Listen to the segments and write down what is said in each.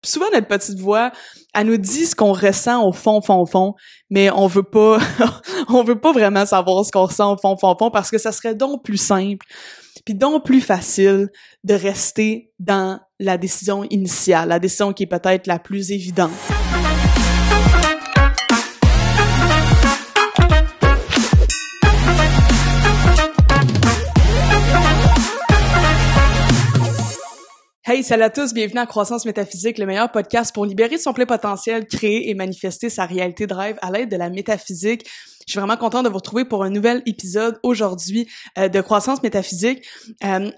souvent notre petite voix, elle nous dit ce qu'on ressent au fond, mais on veut pas on veut pas vraiment savoir ce qu'on ressent au fond parce que ça serait donc plus simple puis donc plus facile de rester dans la décision initiale, la décision qui est peut-être la plus évidente. Hey, salut à tous, bienvenue à Croissance Métaphysique, le meilleur podcast pour libérer son plein potentiel, créer et manifester sa réalité de rêve à l'aide de la métaphysique. Je suis vraiment contente de vous retrouver pour un nouvel épisode aujourd'hui de Croissance Métaphysique.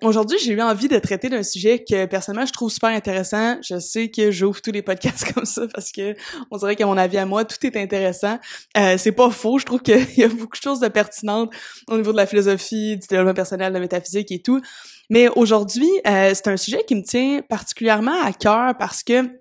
Aujourd'hui, j'ai eu envie de traiter d'un sujet que personnellement je trouve super intéressant. Je sais que j'ouvre tous les podcasts comme ça parce que on dirait qu'à mon avis à moi, tout est intéressant. C'est pas faux, je trouve qu'il y a beaucoup de choses de pertinentes au niveau de la philosophie, du développement personnel, de la métaphysique et tout. Mais aujourd'hui, c'est un sujet qui me tient particulièrement à cœur parce que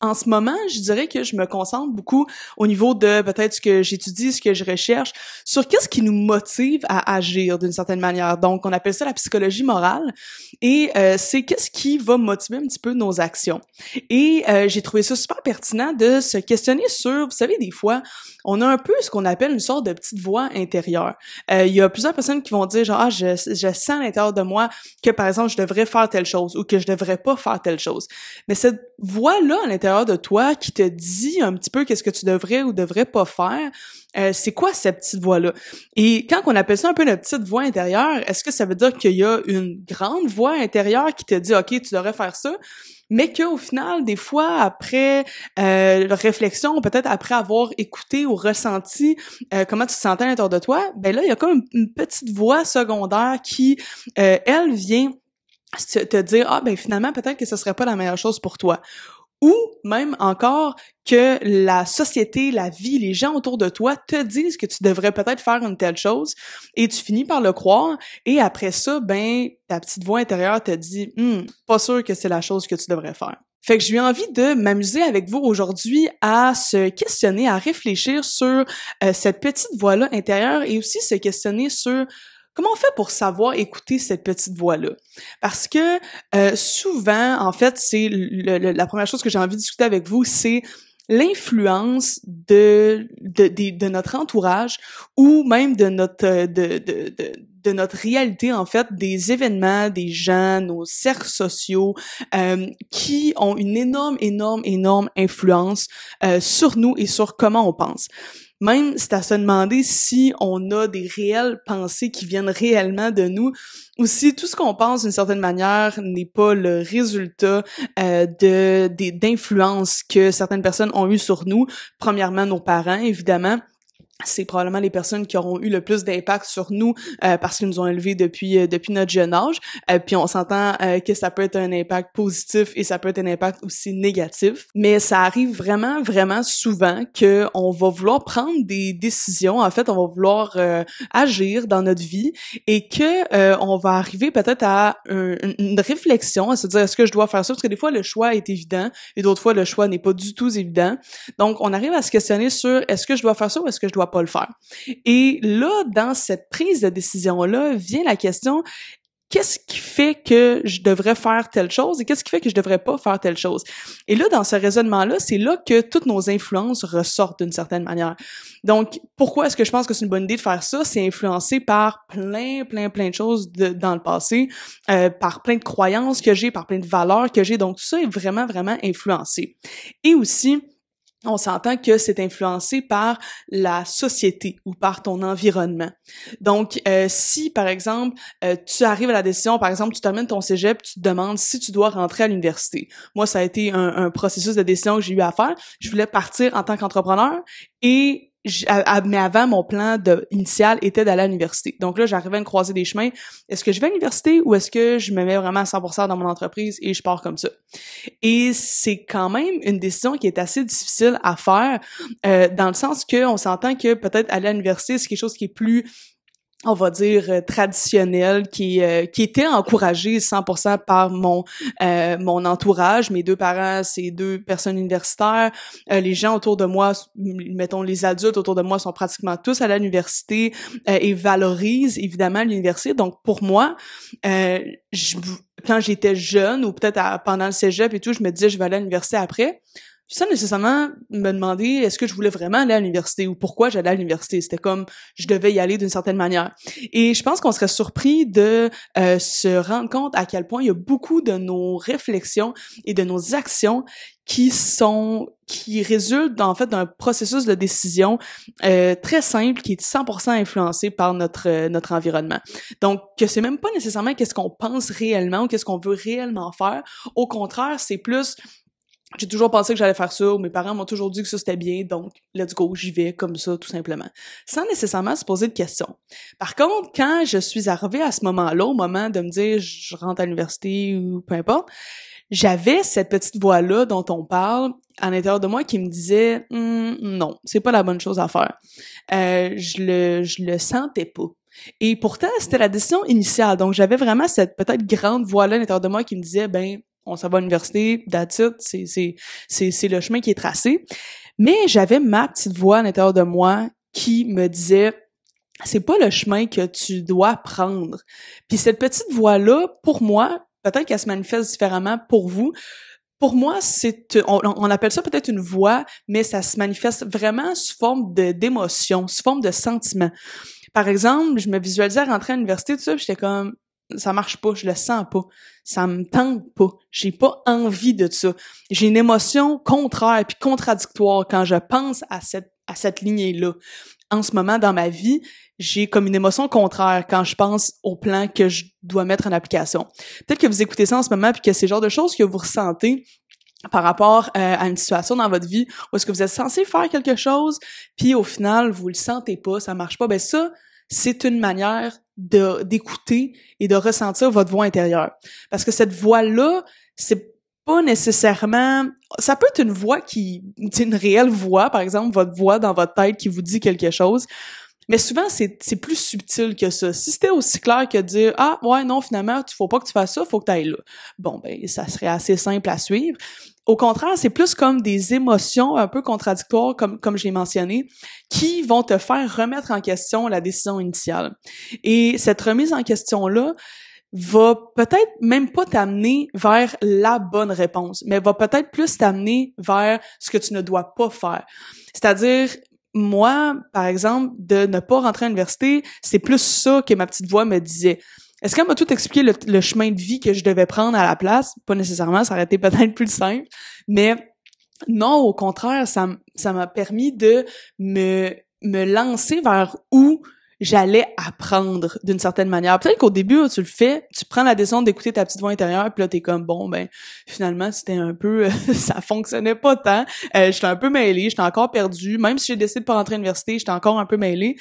en ce moment, je dirais que je me concentre beaucoup au niveau de peut-être ce que j'étudie, ce que je recherche, sur qu'est-ce qui nous motive à agir d'une certaine manière. Donc, on appelle ça la psychologie morale et c'est qu'est-ce qui va motiver un petit peu nos actions. Et j'ai trouvé ça super pertinent de se questionner sur, vous savez, des fois, on a un peu ce qu'on appelle une sorte de petite voix intérieure. Il y a plusieurs personnes qui vont dire genre je sens à l'intérieur de moi que par exemple je devrais faire telle chose ou que je devrais pas faire telle chose. Mais cette voix-là à l'intérieur de toi qui te dit un petit peu qu'est-ce que tu devrais ou devrais pas faire, c'est quoi cette petite voix-là? Et quand on appelle ça un peu notre petite voix intérieure, est-ce que ça veut dire qu'il y a une grande voix intérieure qui te dit OK, tu devrais faire ça? Mais qu'au final, des fois, après réflexion, peut-être après avoir écouté ou ressenti comment tu te sentais à l'intérieur de toi, ben là, il y a comme une petite voix secondaire qui, elle, vient te dire « Ah, ben finalement, peut-être que ce serait pas la meilleure chose pour toi. » Ou même encore que la société, la vie, les gens autour de toi te disent que tu devrais peut-être faire une telle chose et tu finis par le croire et après ça, ben ta petite voix intérieure te dit « pas sûr que c'est la chose que tu devrais faire ». Fait que j'ai eu envie de m'amuser avec vous aujourd'hui à se questionner, à réfléchir sur cette petite voix-là intérieure et aussi se questionner sur comment on fait pour savoir écouter cette petite voix-là? Parce que souvent, en fait, c'est la première chose que j'ai envie de discuter avec vous, c'est l'influence de notre entourage ou même de notre réalité, en fait, des événements, des gens, nos cercles sociaux qui ont une énorme influence sur nous et sur comment on pense. Même, c'est à se demander si on a des réelles pensées qui viennent réellement de nous ou si tout ce qu'on pense d'une certaine manière n'est pas le résultat d'influences que certaines personnes ont eues sur nous. Premièrement, nos parents, évidemment. C'est probablement les personnes qui auront eu le plus d'impact sur nous parce qu'ils nous ont élevés depuis notre jeune âge. Puis on s'entend que ça peut être un impact positif et ça peut être un impact aussi négatif. Mais ça arrive vraiment souvent que on va vouloir prendre des décisions. En fait, on va vouloir agir dans notre vie et que on va arriver peut-être à une réflexion, à se dire est-ce que je dois faire ça? Parce que des fois le choix est évident et d'autres fois le choix n'est pas du tout évident. Donc on arrive à se questionner sur est-ce que je dois faire ça ou est-ce que je dois pas le faire. Et là, dans cette prise de décision-là, vient la question, qu'est-ce qui fait que je devrais faire telle chose et qu'est-ce qui fait que je devrais pas faire telle chose? Et là, dans ce raisonnement-là, c'est là que toutes nos influences ressortent d'une certaine manière. Donc, pourquoi est-ce que je pense que c'est une bonne idée de faire ça? C'est influencé par plein de choses dans le passé, par plein de croyances que j'ai, par plein de valeurs que j'ai. Donc, tout ça est vraiment influencé. Et aussi, on s'entend que c'est influencé par la société ou par ton environnement. Donc, si, par exemple, tu arrives à la décision, par exemple, tu termines ton cégep, tu te demandes si tu dois rentrer à l'université. Moi, ça a été un processus de décision que j'ai eu à faire. Je voulais partir en tant qu'entrepreneur et mais avant, mon plan initial était d'aller à l'université. Donc là, j'arrivais à me croiser des chemins. Est-ce que je vais à l'université ou est-ce que je me mets vraiment à 100% dans mon entreprise et je pars comme ça? Et c'est quand même une décision qui est assez difficile à faire dans le sens que on s'entend que peut-être aller à l'université, c'est quelque chose qui est plus on va dire traditionnel qui était encouragé 100% par mon entourage. Mes deux parents, c'est deux personnes universitaires. Les gens autour de moi, mettons les adultes autour de moi, sont pratiquement tous à et valorisent évidemment l'université. Donc pour moi, quand j'étais jeune ou peut-être pendant le cégep et tout, je me disais je vais aller à l'université après. Sans nécessairement me demander est-ce que je voulais vraiment aller à l'université ou pourquoi j'allais à l'université. C'était comme je devais y aller d'une certaine manière. Et je pense qu'on serait surpris de se rendre compte à quel point il y a beaucoup de nos réflexions et de nos actions qui résultent en fait d'un processus de décision très simple qui est 100% influencé par notre environnement. Donc que c'est même pas nécessairement qu'est-ce qu'on pense réellement ou qu'est-ce qu'on veut réellement faire. Au contraire, c'est plus j'ai toujours pensé que j'allais faire ça, ou mes parents m'ont toujours dit que ça c'était bien, donc let's go, j'y vais comme ça, tout simplement. Sans nécessairement se poser de questions. Par contre, quand je suis arrivée à ce moment-là, au moment de me dire je rentre à l'université ou peu importe, j'avais cette petite voix-là dont on parle à l'intérieur de moi qui me disait non, c'est pas la bonne chose à faire. Je le sentais pas. Et pourtant, c'était la décision initiale. Donc, j'avais vraiment cette peut-être grande voix-là à l'intérieur de moi qui me disait on s'en va à l'université, that's it, c'est le chemin qui est tracé. Mais j'avais ma petite voix à l'intérieur de moi qui me disait c'est pas le chemin que tu dois prendre. Puis cette petite voix-là, pour moi, peut-être qu'elle se manifeste différemment pour vous. Pour moi, on appelle ça peut-être une voix, mais ça se manifeste vraiment sous forme d'émotion, sous forme de sentiment. Par exemple, je me visualisais rentrer à l'université, tout ça, puis j'étais comme ça marche pas, je le sens pas, ça me tente pas, j'ai pas envie de ça. J'ai une émotion contraire puis contradictoire quand je pense à cette lignée-là. En ce moment dans ma vie, j'ai comme une émotion contraire quand je pense au plan que je dois mettre en application. Peut-être que vous écoutez ça en ce moment puis que c'est le genre de choses que vous ressentez par rapport à une situation dans votre vie où est-ce que vous êtes censé faire quelque chose puis au final vous le sentez pas, ça marche pas. Ben ça, c'est une manière d'écouter et de ressentir votre voix intérieure. Parce que cette voix-là, c'est pas nécessairement... Ça peut être une voix c'est une réelle voix, par exemple, votre voix dans votre tête qui vous dit quelque chose. Mais souvent, c'est plus subtil que ça. Si c'était aussi clair que de dire « Ah, ouais, non, finalement, faut pas que tu fasses ça, faut que tu ailles là. » Bon, ben, ça serait assez simple à suivre. Au contraire, c'est plus comme des émotions un peu contradictoires, comme je l'ai mentionné, qui vont te faire remettre en question la décision initiale. Et cette remise en question-là va peut-être même pas t'amener vers la bonne réponse, mais va peut-être plus t'amener vers ce que tu ne dois pas faire. C'est-à-dire, moi, par exemple, de ne pas rentrer à l'université, c'est plus ça que ma petite voix me disait. Est-ce qu'elle m'a tout expliqué le chemin de vie que je devais prendre à la place? Pas nécessairement, ça aurait été peut-être plus simple, mais non, au contraire, ça m'a permis de me lancer vers où j'allais apprendre d'une certaine manière. Peut-être qu'au début, tu le fais, tu prends la décision d'écouter ta petite voix intérieure, puis là, t'es comme, bon, ben, finalement, c'était un peu, ça fonctionnait pas tant. J'étais un peu mêlée, j'étais encore perdue. Même si j'ai décidé de pas rentrer à l'université, j'étais encore un peu mêlée.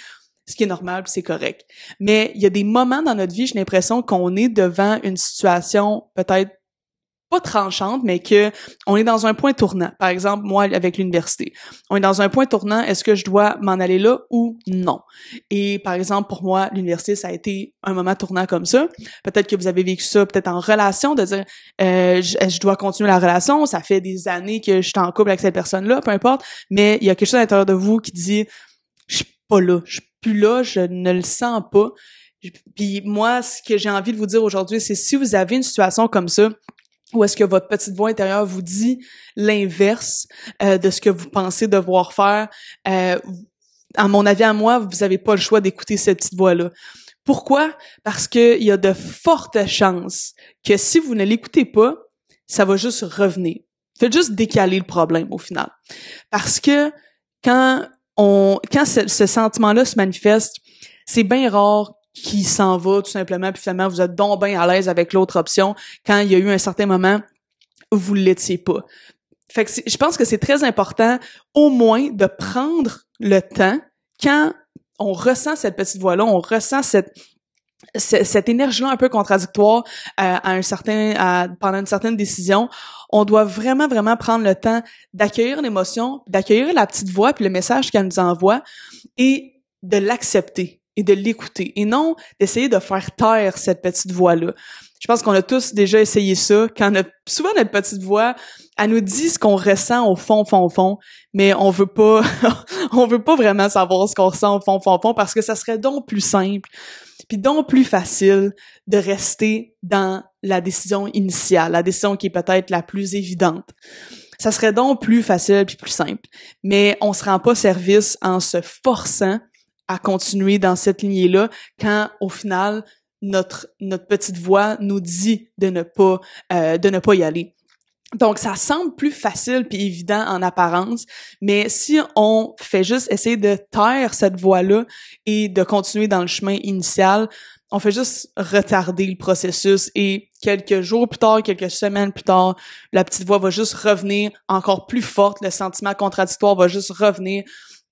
Ce qui est normal, puis c'est correct. Mais il y a des moments dans notre vie, j'ai l'impression qu'on est devant une situation peut-être pas tranchante, mais que on est dans un point tournant. Par exemple, moi, avec l'université. On est dans un point tournant, est-ce que je dois m'en aller là ou non? Et par exemple, pour moi, l'université, ça a été un moment tournant comme ça. Peut-être que vous avez vécu ça peut-être en relation, de dire je dois continuer la relation, ça fait des années que je suis en couple avec cette personne-là, peu importe, mais il y a quelque chose à l'intérieur de vous qui dit je suis pas là, je suis plus là, je ne le sens pas. Puis moi, ce que j'ai envie de vous dire aujourd'hui, c'est si vous avez une situation comme ça, où est-ce que votre petite voix intérieure vous dit l'inverse de ce que vous pensez devoir faire, à mon avis, à moi, vous avez pas le choix d'écouter cette petite voix-là. Pourquoi? Parce que il y a de fortes chances que si vous ne l'écoutez pas, ça va juste revenir. Faites juste décaler le problème au final. Parce que quand ce sentiment-là se manifeste, c'est bien rare qu'il s'en va tout simplement, puis finalement vous êtes donc bien à l'aise avec l'autre option quand il y a eu un certain moment où vous ne l'étiez pas. Fait que je pense que c'est très important au moins de prendre le temps quand on ressent cette petite voix-là, on ressent cette énergie-là un peu contradictoire pendant une certaine décision, on doit vraiment, vraiment prendre le temps d'accueillir l'émotion, d'accueillir la petite voix puis le message qu'elle nous envoie et de l'accepter et de l'écouter et non d'essayer de faire taire cette petite voix-là. Je pense qu'on a tous déjà essayé ça quand souvent notre petite voix, elle nous dit ce qu'on ressent au fond, mais on veut pas vraiment savoir ce qu'on ressent au fond parce que ça serait donc plus simple puis donc plus facile de rester dans la décision initiale, la décision qui est peut-être la plus évidente. Ça serait donc plus facile puis plus simple. Mais on se rend pas service en se forçant à continuer dans cette lignée-là quand, au final, notre petite voix nous dit de ne pas y aller. Donc, ça semble plus facile puis évident en apparence, mais si on fait juste essayer de taire cette voix-là et de continuer dans le chemin initial, on fait juste retarder le processus et quelques jours plus tard, quelques semaines plus tard, la petite voix va juste revenir encore plus forte, le sentiment contradictoire va juste revenir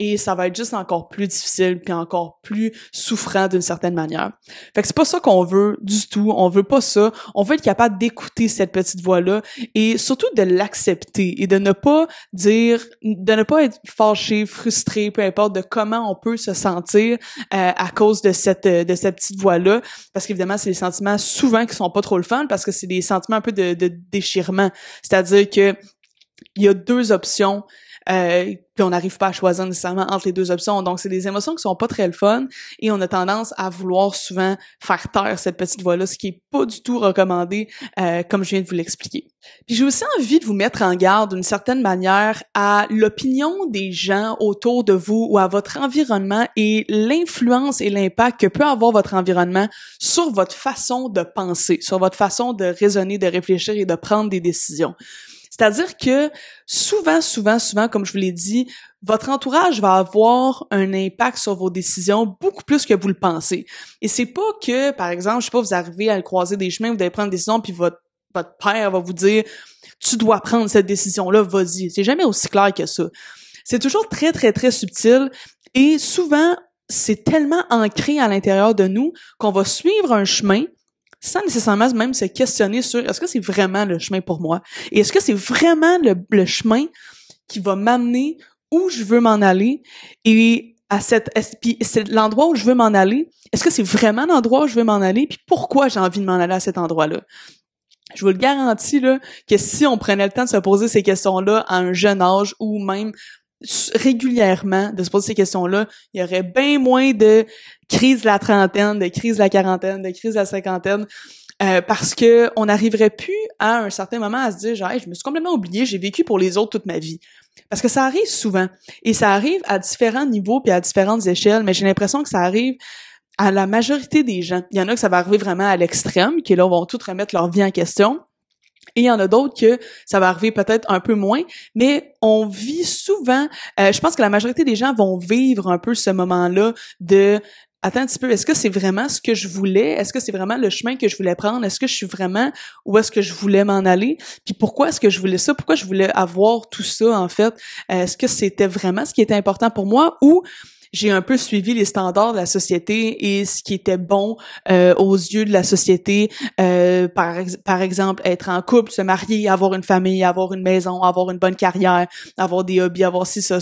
et ça va être juste encore plus difficile puis encore plus souffrant d'une certaine manière. Fait que c'est pas ça qu'on veut du tout, on veut pas ça, on veut être capable d'écouter cette petite voix-là et surtout de l'accepter et de ne pas être fâché, frustré, peu importe de comment on peut se sentir à cause de cette petite voix-là, parce qu'évidemment, c'est des sentiments souvent qui sont pas trop le fun parce que c'est des sentiments un peu de déchirement, c'est-à-dire que il y a deux options puis on n'arrive pas à choisir nécessairement entre les deux options. Donc, c'est des émotions qui sont pas très le fun et on a tendance à vouloir souvent faire taire cette petite voix-là, ce qui est pas du tout recommandé, comme je viens de vous l'expliquer. Puis j'ai aussi envie de vous mettre en garde d'une certaine manière à l'opinion des gens autour de vous ou à votre environnement et l'influence et l'impact que peut avoir votre environnement sur votre façon de penser, sur votre façon de raisonner, de réfléchir et de prendre des décisions. C'est-à-dire que souvent, comme je vous l'ai dit, votre entourage va avoir un impact sur vos décisions beaucoup plus que vous le pensez. Et c'est pas que, par exemple, je sais pas, vous arrivez à le croiser des chemins, vous devez prendre une décision, puis votre père va vous dire « Tu dois prendre cette décision-là, vas-y ». C'est jamais aussi clair que ça. C'est toujours très, très, très subtil et souvent, c'est tellement ancré à l'intérieur de nous qu'on va suivre un chemin sans nécessairement même se questionner sur est-ce que c'est vraiment le chemin pour moi? Et est-ce que c'est vraiment le chemin qui va m'amener où je veux m'en aller? Et puis c'est l'endroit où je veux m'en aller. Est-ce que c'est vraiment l'endroit où je veux m'en aller? Puis pourquoi j'ai envie de m'en aller à cet endroit-là? Je vous le garantis, là, que si on prenait le temps de se poser ces questions-là à un jeune âge ou même régulièrement de se poser ces questions-là, il y aurait bien moins de crise de la trentaine, de crise de la quarantaine, de crise de la cinquantaine, parce que on n'arriverait plus à un certain moment à se dire genre hey, je me suis complètement oublié, j'ai vécu pour les autres toute ma vie. Parce que ça arrive souvent et ça arrive à différents niveaux puis à différentes échelles, mais j'ai l'impression que ça arrive à la majorité des gens. Il y en a que ça va arriver vraiment à l'extrême, qui là vont tout remettre leur vie en question. Et il y en a d'autres que ça va arriver peut-être un peu moins, mais on vit souvent, je pense que la majorité des gens vont vivre un peu ce moment-là de attends un petit peu, est-ce que c'est vraiment ce que je voulais? Est-ce que c'est vraiment le chemin que je voulais prendre? Est-ce que je suis vraiment où est-ce que je voulais m'en aller? Puis pourquoi est-ce que je voulais ça? Pourquoi je voulais avoir tout ça, en fait? Est-ce que c'était vraiment ce qui était important pour moi? Ou j'ai un peu suivi les standards de la société et ce qui était bon aux yeux de la société, par exemple, être en couple, se marier, avoir une famille, avoir une maison, avoir une bonne carrière, avoir des hobbies, avoir ci, ça,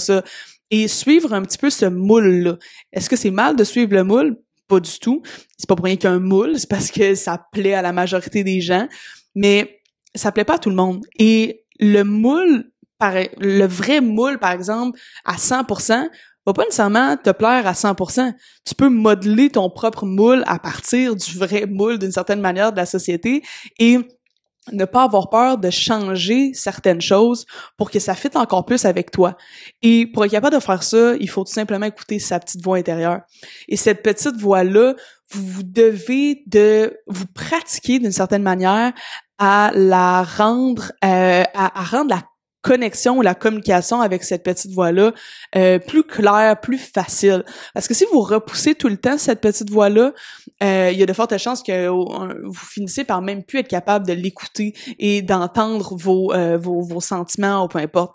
et suivre un petit peu ce moule-là. Est-ce que c'est mal de suivre le moule? Pas du tout. C'est pas pour rien qu'un moule, c'est parce que ça plaît à la majorité des gens, mais ça plaît pas à tout le monde. Et le moule, le vrai moule, par exemple, à 100%, va pas nécessairement te plaire à 100%. Tu peux modeler ton propre moule à partir du vrai moule d'une certaine manière de la société et ne pas avoir peur de changer certaines choses pour que ça fitte encore plus avec toi. Et pour être capable de faire ça, il faut tout simplement écouter sa petite voix intérieure. Et cette petite voix-là, vous devez vous pratiquer d'une certaine manière à la rendre, à rendre la connexion ou la communication avec cette petite voix-là plus claire, plus facile. Parce que si vous repoussez tout le temps cette petite voix-là, il y a de fortes chances que vous finissez par même plus être capable de l'écouter et d'entendre vos sentiments ou peu importe.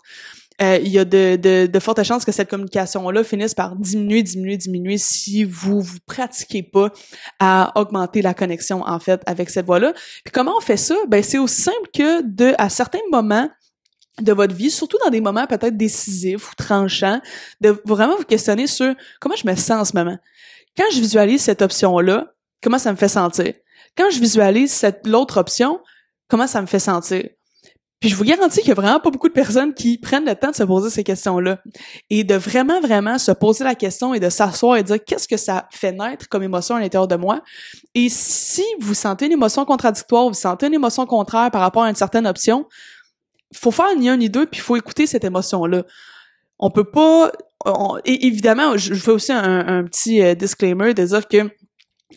Il y a de fortes chances que cette communication-là finisse par diminuer si vous pratiquez pas à augmenter la connexion, en fait, avec cette voix-là. Puis comment on fait ça? Ben, c'est aussi simple que à certains moments de votre vie, surtout dans des moments peut-être décisifs ou tranchants, de vraiment vous questionner sur comment je me sens en ce moment. Quand je visualise cette option-là, comment ça me fait sentir? Quand je visualise l'autre option, comment ça me fait sentir? Puis je vous garantis qu'il y a vraiment pas beaucoup de personnes qui prennent le temps de se poser ces questions-là et de vraiment, vraiment se poser la question et de s'asseoir et dire qu'est-ce que ça fait naître comme émotion à l'intérieur de moi. Et si vous sentez une émotion contradictoire, vous sentez une émotion contraire par rapport à une certaine option, faut faire ni un ni deux, puis il faut écouter cette émotion-là. On peut pas... et évidemment, je fais aussi un petit disclaimer de dire que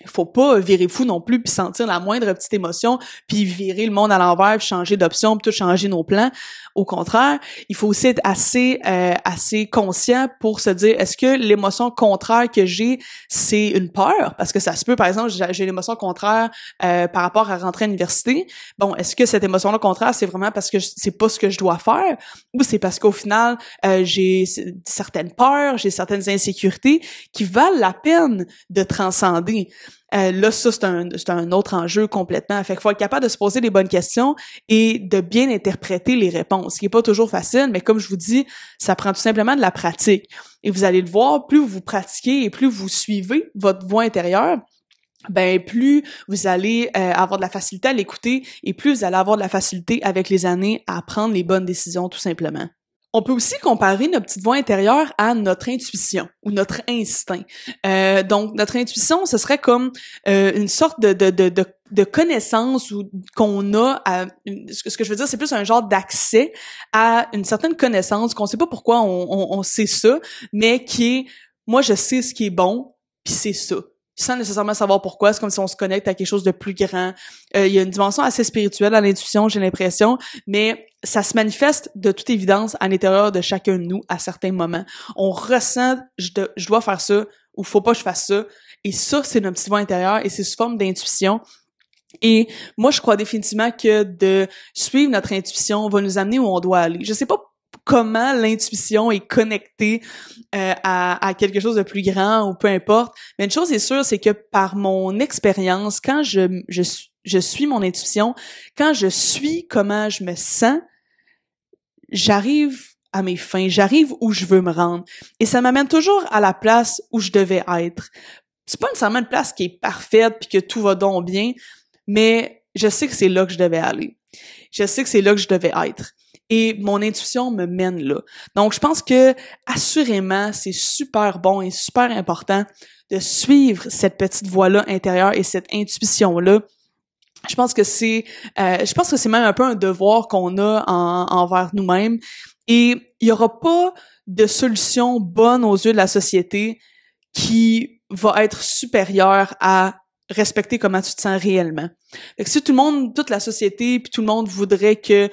faut pas virer fou non plus puis sentir la moindre petite émotion puis virer le monde à l'envers puis changer d'option puis tout changer nos plans. Au contraire, il faut aussi être assez conscient pour se dire est-ce que l'émotion contraire que j'ai c'est une peur parce que ça se peut par exemple j'ai l'émotion contraire par rapport à rentrer à l'université. Bon, est-ce que cette émotion-là contraire c'est vraiment parce que c'est pas ce que je dois faire ou c'est parce qu'au final j'ai certaines peurs, j'ai certaines insécurités qui valent la peine de transcender. Là, ça, c'est un autre enjeu complètement. Fait qu'il faut être capable de se poser les bonnes questions et de bien interpréter les réponses, ce qui est pas toujours facile, mais comme je vous dis, ça prend tout simplement de la pratique. Et vous allez le voir, plus vous pratiquez et plus vous suivez votre voix intérieure, ben plus vous allez avoir de la facilité à l'écouter et plus vous allez avoir de la facilité avec les années à prendre les bonnes décisions, tout simplement. On peut aussi comparer notre petite voix intérieure à notre intuition ou notre instinct. Donc, notre intuition, ce serait comme une sorte de connaissance ou qu'on a ce que je veux dire, c'est plus un genre d'accès à une certaine connaissance qu'on sait pas pourquoi on sait ça, mais qui est, moi, je sais ce qui est bon, puis c'est ça. Sans nécessairement savoir pourquoi, c'est comme si on se connecte à quelque chose de plus grand. Il y a une dimension assez spirituelle à l'intuition, j'ai l'impression, mais ça se manifeste de toute évidence à l'intérieur de chacun de nous à certains moments. On ressent, je dois faire ça, ou faut pas que je fasse ça, et ça, c'est notre petite voix intérieure, et c'est sous forme d'intuition. Et moi, je crois définitivement que de suivre notre intuition va nous amener où on doit aller. Je sais pas comment l'intuition est connectée à quelque chose de plus grand ou peu importe. Mais une chose est sûre, c'est que par mon expérience, quand je suis mon intuition, quand je suis comment je me sens, j'arrive à mes fins, j'arrive où je veux me rendre. Et ça m'amène toujours à la place où je devais être. C'est pas nécessairement une place qui est parfaite puis que tout va donc bien, mais je sais que c'est là que je devais aller. Je sais que c'est là que je devais être. Et mon intuition me mène là. Donc, je pense que, assurément, c'est super bon et super important de suivre cette petite voix-là intérieure et cette intuition-là. Je pense que c'est même un peu un devoir qu'on a envers nous-mêmes. Et il y aura pas de solution bonne aux yeux de la société qui va être supérieure à respecter comment tu te sens réellement. Fait que si toute la société puis tout le monde voudrait que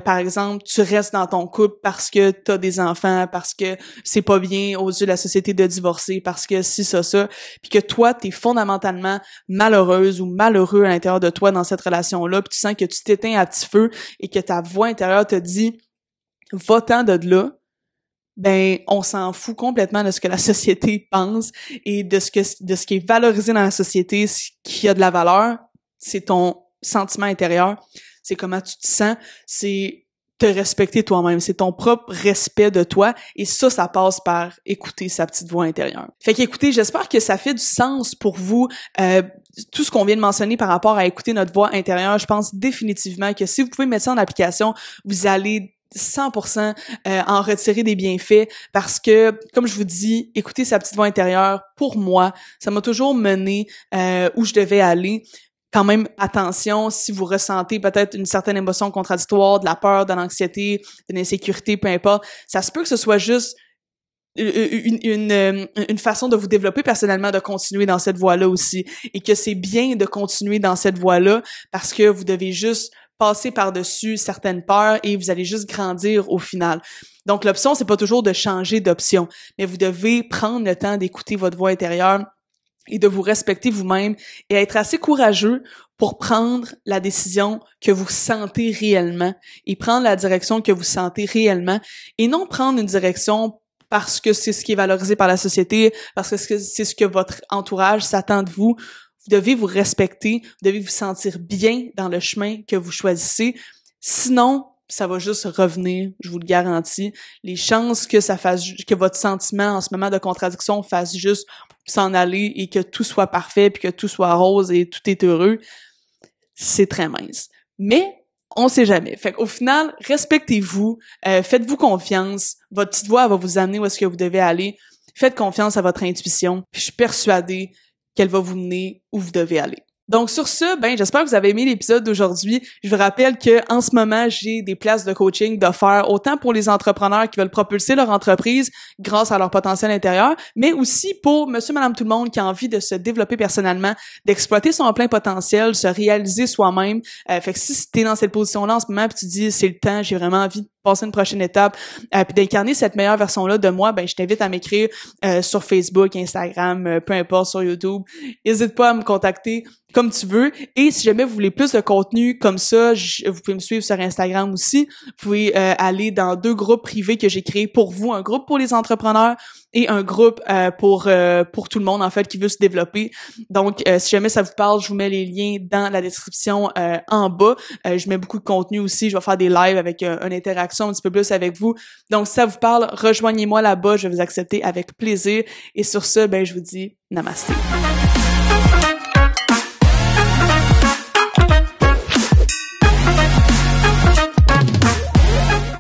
par exemple, tu restes dans ton couple parce que t'as des enfants, parce que c'est pas bien aux yeux de la société de divorcer, parce que si ça, puis que toi, t'es fondamentalement malheureuse ou malheureux à l'intérieur de toi dans cette relation-là, puis tu sens que tu t'éteins à petit feu et que ta voix intérieure te dit « va-t'en de là », ben on s'en fout complètement de ce que la société pense et de ce qui est valorisé dans la société, ce qui a de la valeur, c'est ton sentiment intérieur. C'est comment tu te sens, c'est te respecter toi-même, c'est ton propre respect de toi et ça passe par écouter sa petite voix intérieure. Fait qu'écoutez, j'espère que ça fait du sens pour vous, tout ce qu'on vient de mentionner par rapport à écouter notre voix intérieure. Je pense définitivement que si vous pouvez mettre ça en application, vous allez 100% en retirer des bienfaits parce que, comme je vous dis, écouter sa petite voix intérieure, pour moi, ça m'a toujours mené où je devais aller. Quand même, attention, si vous ressentez peut-être une certaine émotion contradictoire, de la peur, de l'anxiété, de l'insécurité, peu importe, ça se peut que ce soit juste une façon de vous développer personnellement, de continuer dans cette voie-là aussi, et que c'est bien de continuer dans cette voie-là parce que vous devez juste passer par-dessus certaines peurs et vous allez juste grandir au final. Donc, l'option, c'est pas toujours de changer d'option, mais vous devez prendre le temps d'écouter votre voix intérieure et de vous respecter vous-même et être assez courageux pour prendre la décision que vous sentez réellement et prendre la direction que vous sentez réellement et non prendre une direction parce que c'est ce qui est valorisé par la société, parce que c'est ce que votre entourage s'attend de vous. Vous devez vous respecter, vous devez vous sentir bien dans le chemin que vous choisissez. Sinon, ça va juste revenir, je vous le garantis. Les chances que votre sentiment en ce moment de contradiction fasse juste s'en aller et que tout soit parfait puis que tout soit rose et tout est heureux, c'est très mince. Mais On sait jamais. Fait qu'au final, respectez-vous, faites-vous confiance. Votre petite voix, elle va vous amener où est-ce que vous devez aller. Faites confiance à votre intuition. Puis je suis persuadée qu'elle va vous mener où vous devez aller. Donc sur ce, j'espère que vous avez aimé l'épisode d'aujourd'hui. Je vous rappelle que en ce moment, j'ai des places de coaching d'offert autant pour les entrepreneurs qui veulent propulser leur entreprise grâce à leur potentiel intérieur, mais aussi pour monsieur, madame, tout le monde qui a envie de se développer personnellement, d'exploiter son plein potentiel, se réaliser soi-même. Fait que si t'es dans cette position-là en ce moment, puis tu dis c'est le temps, j'ai vraiment envie de passer une prochaine étape, puis d'incarner cette meilleure version-là de moi, je t'invite à m'écrire sur Facebook, Instagram, peu importe, sur YouTube. N'hésite pas à me contacter comme tu veux. Et si jamais vous voulez plus de contenu comme ça, vous pouvez me suivre sur Instagram aussi. Vous pouvez aller dans 2 groupes privés que j'ai créés pour vous, un groupe pour les entrepreneurs et un groupe pour tout le monde en fait qui veut se développer. Donc si jamais ça vous parle, je vous mets les liens dans la description en bas. Je mets beaucoup de contenu aussi, je vais faire des lives avec une interaction un petit peu plus avec vous. Donc si ça vous parle, rejoignez-moi là-bas, je vais vous accepter avec plaisir. Et sur ce, je vous dis namasté.